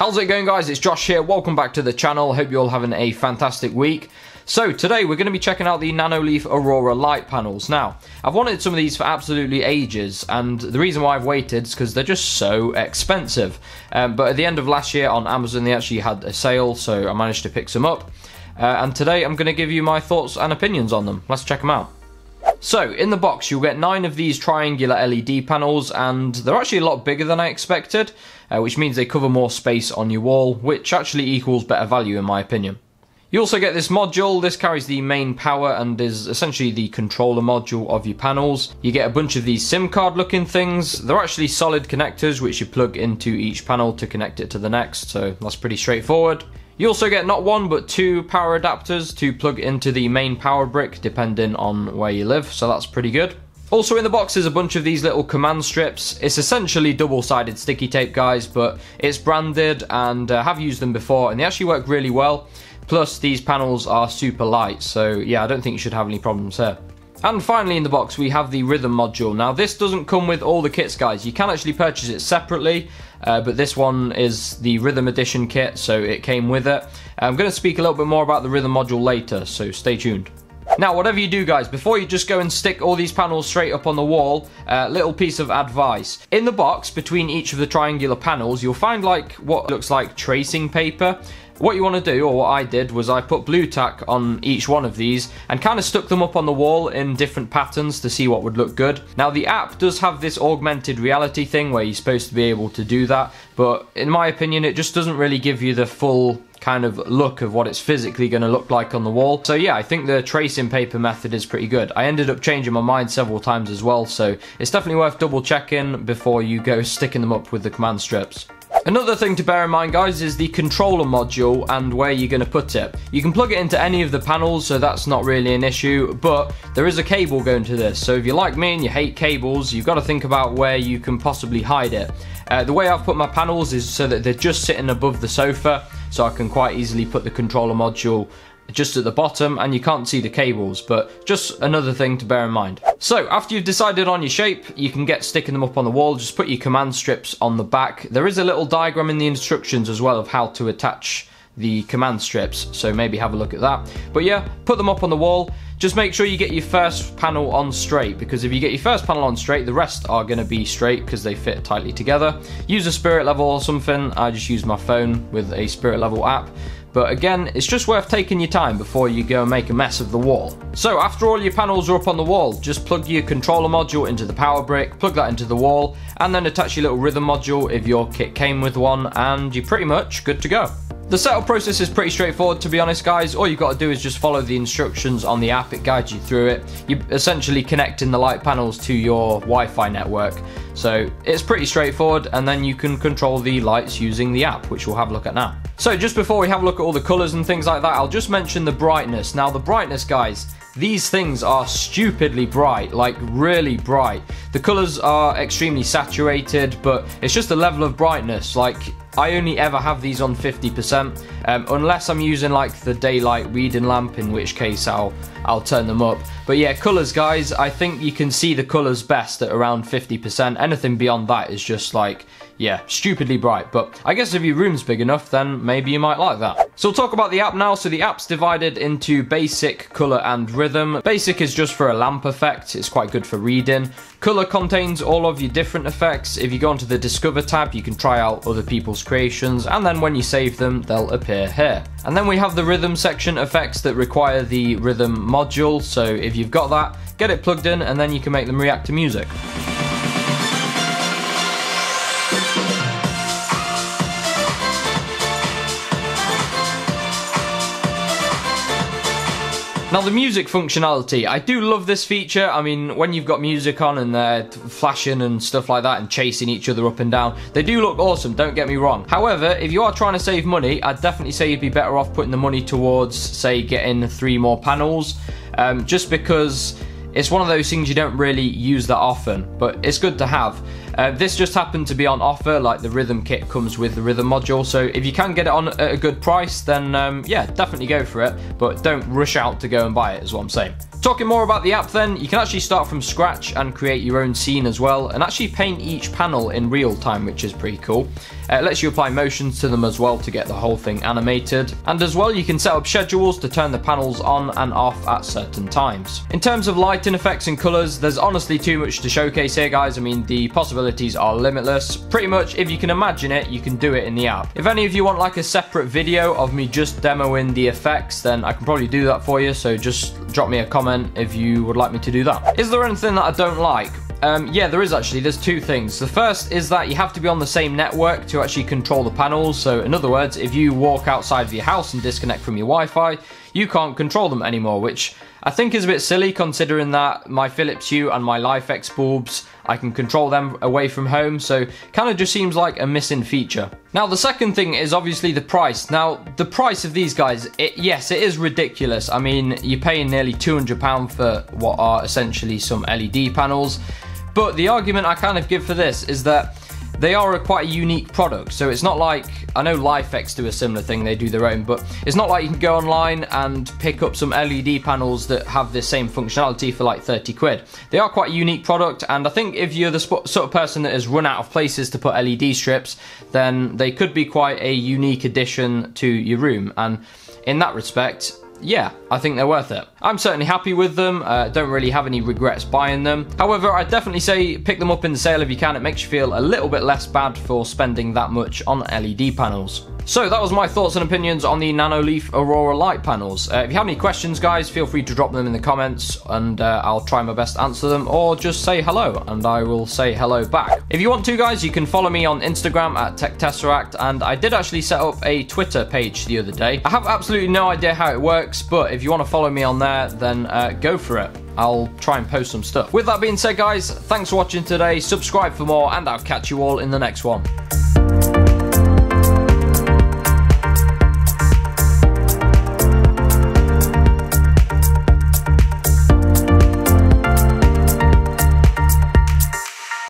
How's it going, guys? It's Josh here. Welcome back to the channel. Hope you're all having a fantastic week. So today we're going to be checking out the Nanoleaf Aurora light panels. Now, I've wanted some of these for absolutely ages, and the reason why I've waited is because they're just so expensive. But at the end of last year on Amazon they actually had a sale, so I managed to pick some up. And today I'm going to give you my thoughts and opinions on them. Let's check them out. So, in the box you'll get 9 of these triangular LED panels, and they're actually a lot bigger than I expected, which means they cover more space on your wall, which actually equals better value in my opinion. You also get this module. This carries the main power and is essentially the controller module of your panels. You get a bunch of these SIM card looking things. They're actually solid connectors which you plug into each panel to connect it to the next, so that's pretty straightforward. You also get not 1 but 2 power adapters to plug into the main power brick depending on where you live, so that's pretty good. Also in the box is a bunch of these little command strips. It's essentially double-sided sticky tape, guys, but it's branded and I have used them before and they actually work really well. Plus these panels are super light, so yeah, I don't think you should have any problems here. And finally in the box we have the rhythm module. Now this doesn't come with all the kits, guys. You can actually purchase it separately, but this one is the rhythm edition kit, so it came with it. I'm going to speak a little bit more about the rhythm module later, so stay tuned. Now whatever you do, guys, before you just go and stick all these panels straight up on the wall, little piece of advice. In the box between each of the triangular panels you'll find like what looks like tracing paper. What you want to do, or what I did, was I put blue tack on each one of these and kind of stuck them up on the wall in different patterns to see what would look good. Now the app does have this augmented reality thing where you're supposed to be able to do that, but in my opinion it just doesn't really give you the full kind of look of what it's physically going to look like on the wall. So yeah, I think the tracing paper method is pretty good. I ended up changing my mind several times as well, so it's definitely worth double checking before you go sticking them up with the command strips. Another thing to bear in mind, guys, is the controller module and where you're going to put it. You can plug it into any of the panels, so that's not really an issue, but there is a cable going to this, so if you're like me and you hate cables, you've got to think about where you can possibly hide it. The way I've put my panels is so that they're just sitting above the sofa, so I can quite easily put the controller module just at the bottom and you can't see the cables, but just another thing to bear in mind. So after you've decided on your shape, you can get sticking them up on the wall. Just put your command strips on the back. There is a little diagram in the instructions as well of how to attach the command strips, so maybe have a look at that. But yeah, put them up on the wall. Just make sure you get your first panel on straight, because if you get your first panel on straight, the rest are going to be straight because they fit tightly together. Use a spirit level or something. I just use my phone with a spirit level app. But again, it's just worth taking your time before you go and make a mess of the wall. So after all your panels are up on the wall, just plug your controller module into the power brick, plug that into the wall, and then attach your little rhythm module if your kit came with one, and you're pretty much good to go. The setup process is pretty straightforward, to be honest, guys. All you've got to do is just follow the instructions on the app. It guides you through it. You're essentially connecting the light panels to your Wi-Fi network. So it's pretty straightforward, and then you can control the lights using the app, which we'll have a look at now. So just before we have a look at all the colours and things like that, I'll just mention the brightness. Now the brightness, guys, these things are stupidly bright, like really bright. The colours are extremely saturated, but it's just a level of brightness. Like, I only ever have these on 50%, unless I'm using like the daylight reading lamp, in which case I'll turn them up. But yeah, colours, guys, I think you can see the colours best at around 50%. Anything beyond that is just like, yeah, stupidly bright. But I guess if your room's big enough, then maybe you might like that. So we'll talk about the app now. So the app's divided into basic, colour and rhythm. Basic is just for a lamp effect. It's quite good for reading. Colour contains all of your different effects. If you go onto the Discover tab, you can try out other people's creations, and then when you save them, they'll appear here. And then we have the rhythm section, effects that require the rhythm module. So if you've got that, get it plugged in and then you can make them react to music. Now the music functionality, I do love this feature. I mean, when you've got music on and they're flashing and stuff like that and chasing each other up and down, they do look awesome, don't get me wrong. However, if you are trying to save money, I'd definitely say you'd be better off putting the money towards, say, getting 3 more panels, just because it's one of those things you don't really use that often, but it's good to have. This just happened to be on offer, like the rhythm kit comes with the rhythm module, so if you can get it on at a good price, then yeah, definitely go for it, but don't rush out to go and buy it, is what I'm saying. Talking more about the app then, you can actually start from scratch and create your own scene as well, and actually paint each panel in real time, which is pretty cool. It lets you apply motions to them as well to get the whole thing animated. And as well, you can set up schedules to turn the panels on and off at certain times. In terms of lighting effects and colours, there's honestly too much to showcase here, guys. I mean, the possibilities are limitless. Pretty much, if you can imagine it, you can do it in the app. If any of you want like a separate video of me just demoing the effects, then I can probably do that for you, so just drop me a comment if you would like me to do that. Is there anything that I don't like? Yeah, there is actually. There's two things. The first is that you have to be on the same network to actually control the panels. So in other words, if you walk outside of your house and disconnect from your Wi-Fi, you can't control them anymore, which I think is a bit silly considering that my Philips Hue and my LifeX bulbs, I can control them away from home, so kind of just seems like a missing feature. Now the second thing is obviously the price. Now the price of these guys, yes, it is ridiculous. I mean, you're paying nearly £200 for what are essentially some LED panels. But the argument I kind of give for this is that they are quite a unique product. So it's not like, I know LifeX do a similar thing, they do their own, but it's not like you can go online and pick up some LED panels that have the same functionality for like 30 quid. They are quite a unique product, and I think if you're the sort of person that has run out of places to put LED strips, then they could be quite a unique addition to your room. And in that respect, yeah, I think they're worth it. I'm certainly happy with them, don't really have any regrets buying them. However, I'd definitely say pick them up in the sale if you can. It makes you feel a little bit less bad for spending that much on LED panels. So that was my thoughts and opinions on the Nanoleaf Aurora light panels. If you have any questions, guys, feel free to drop them in the comments and I'll try my best to answer them, or just say hello and I will say hello back. If you want to, guys, you can follow me on Instagram at Tesseract, and I did actually set up a Twitter page the other day. I have absolutely no idea how it works, but if you want to follow me on there, then go for it. I'll try and post some stuff. With that being said, guys, thanks for watching today. Subscribe for more, and I'll catch you all in the next one.